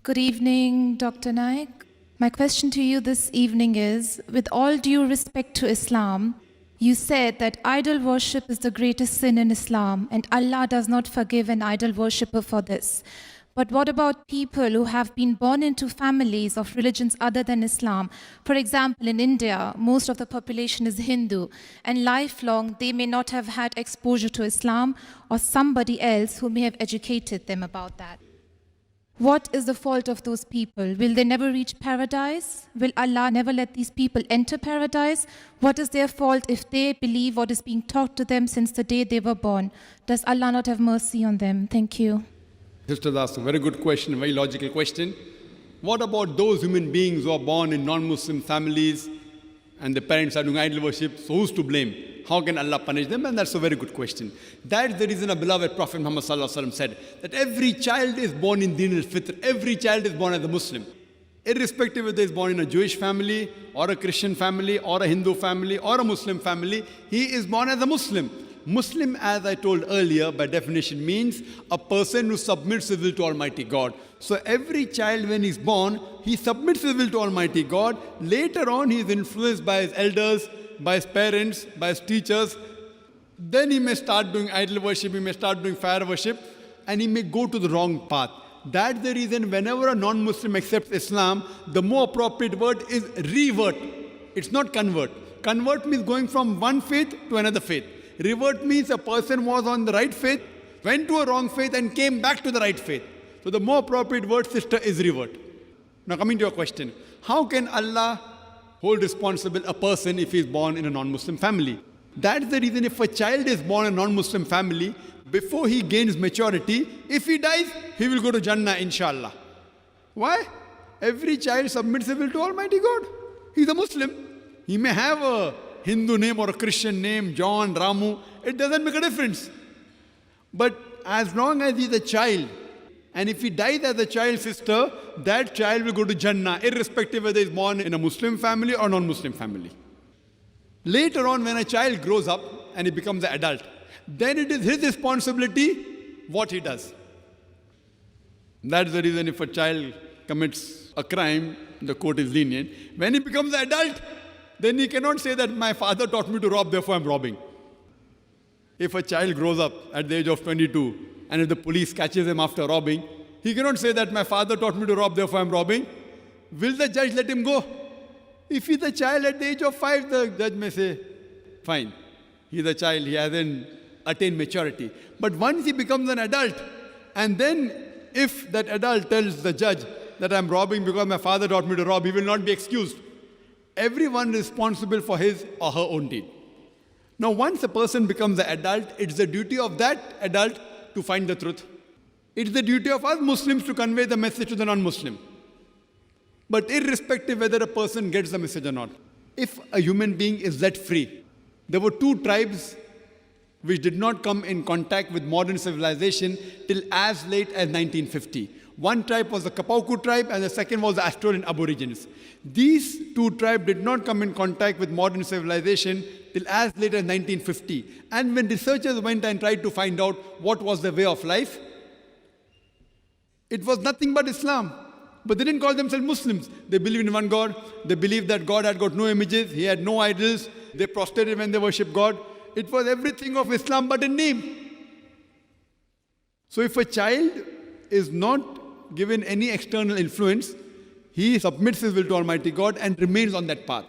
Good evening, Dr. Naik. My question to you this evening is, with all due respect to Islam, you said that idol worship is the greatest sin in Islam and Allah does not forgive an idol worshipper for this. But what about people who have been born into families of religions other than Islam? For example, in India, most of the population is Hindu, and lifelong they may not have had exposure to Islam or somebody else who may have educated them about that. What is the fault of those people? Will they never reach paradise? Will Allah never let these people enter paradise? What is their fault if they believe what is being taught to them since the day they were born? Does Allah not have mercy on them? Thank you. Sisters asked a very good question, a very logical question. What about those human beings who are born in non-Muslim families and the parents are doing idol worship? So who's to blame? How can Allah punish them? And that's a very good question. That's the reason our beloved Prophet Muhammad said that every child is born in Din al-Fitr. Every child is born as a Muslim. Irrespective whether he's born in a Jewish family or a Christian family or a Hindu family or a Muslim family, he is born as a Muslim. Muslim, as I told earlier, by definition means a person who submits his will to Almighty God. So every child, when he's born, he submits his will to Almighty God. Later on, he is influenced by his elders, by his parents, by his teachers. Then he may start doing idol worship, he may start doing fire worship, and he may go to the wrong path. That's the reason whenever a non-Muslim accepts Islam, the more appropriate word is revert. It's not convert. Convert means going from one faith to another faith. Revert means a person was on the right faith, went to a wrong faith and came back to the right faith. So the more appropriate word, sister, is revert. Now coming to your question, how can Allah hold responsible a person if he is born in a non-Muslim family? That's the reason if a child is born in a non-Muslim family, before he gains maturity, if he dies, he will go to Jannah, inshallah. Why? Every child submits his will to Almighty God. He's a Muslim. He may have a Hindu name or a Christian name, John, Ramu, it doesn't make a difference. But as long as he's a child, and if he dies as a child, sister, that child will go to Jannah, irrespective whether he's born in a Muslim family or non-Muslim family. Later on, when a child grows up and he becomes an adult, then it is his responsibility what he does. That's the reason if a child commits a crime, the court is lenient. When he becomes an adult, then he cannot say that my father taught me to rob, therefore I'm robbing. If a child grows up at the age of 22, and if the police catches him after robbing, he cannot say that my father taught me to rob, therefore I'm robbing. Will the judge let him go? If he's a child at the age of 5, the judge may say, fine, he's a child, he hasn't attained maturity. But once he becomes an adult, and then if that adult tells the judge that I'm robbing because my father taught me to rob, he will not be excused. Everyone is responsible for his or her own deed. Now, once a person becomes an adult, it's the duty of that adult to find the truth. It's the duty of us Muslims to convey the message to the non-Muslim. But irrespective whether a person gets the message or not, if a human being is let free, there were two tribes which did not come in contact with modern civilization till as late as 1950. One tribe was the Kapauku tribe and the second was the Australian Aborigines. These two tribes did not come in contact with modern civilization till as late as 1950. And when researchers went and tried to find out what was the way of life, it was nothing but Islam. But they didn't call themselves Muslims. They believed in one God. They believed that God had got no images. He had no idols. They prostrated when they worshipped God. It was everything of Islam but in name. So if a child is not given any external influence, he submits his will to Almighty God and remains on that path.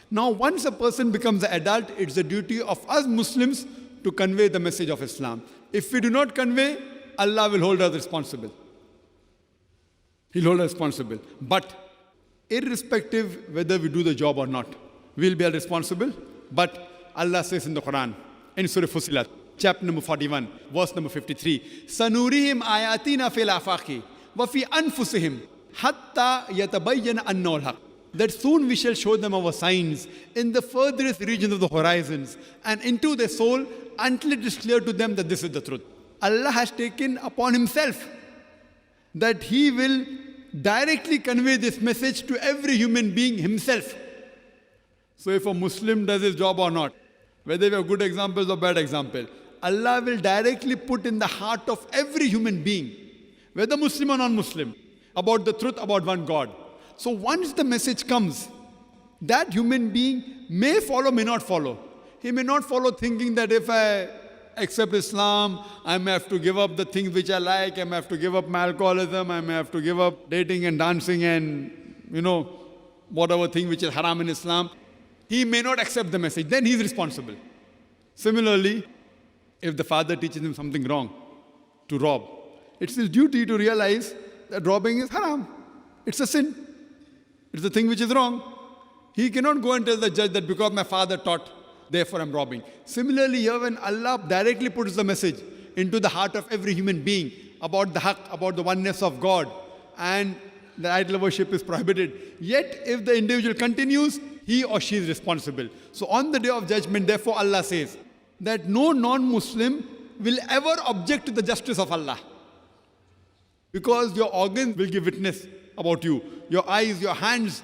Now, once a person becomes an adult, it's the duty of us Muslims to convey the message of Islam. If we do not convey, Allah will hold us responsible. He'll hold us responsible. But irrespective whether we do the job or not, we'll be held responsible. But Allah says in the Quran, in Surah Fussilat, chapter number 41, verse number 53, Sanurihim ayatina fil afaqi wa fi anfusihim hatta yatabayyana annahu al-haq. That soon we shall show them our signs in the furthest regions of the horizons and into their soul until it is clear to them that this is the truth. Allah has taken upon himself that he will directly convey this message to every human being himself. So if a Muslim does his job or not, whether we have good examples or bad examples, Allah will directly put in the heart of every human being, whether Muslim or non-Muslim, about the truth about one God. So once the message comes, that human being may follow, may not follow. He may not follow thinking that if I accept Islam, I may have to give up the things which I like, I may have to give up my alcoholism, I may have to give up dating and dancing and, whatever thing which is haram in Islam. He may not accept the message. Then he is responsible. Similarly, if the father teaches him something wrong, to rob, it's his duty to realize that robbing is haram. It's a sin. It's a thing which is wrong. He cannot go and tell the judge that because my father taught, therefore I'm robbing. Similarly, here when Allah directly puts the message into the heart of every human being about the haqq, about the oneness of God, and that idol worship is prohibited, yet if the individual continues, he or she is responsible. So on the day of judgment, therefore Allah says that no non-Muslim will ever object to the justice of Allah. Because your organs will give witness about you. Your eyes, your hands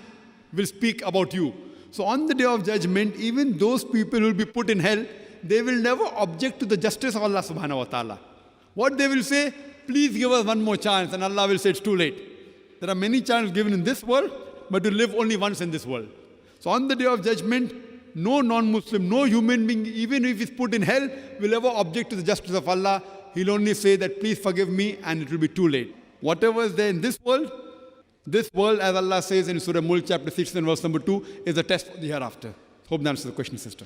will speak about you. So on the day of judgment, even those people who will be put in hell, they will never object to the justice of Allah subhanahu wa ta'ala. What they will say, please give us one more chance, and Allah will say it's too late. There are many chances given in this world, but you live only once in this world. So on the day of judgment, no non-Muslim, no human being, even if he's put in hell, will ever object to the justice of Allah. He'll only say that please forgive me, and it will be too late. Whatever is there in this world, as Allah says in Surah Mulk chapter 6 and verse number 2, is a test for the hereafter. Hope that answers the question, sister.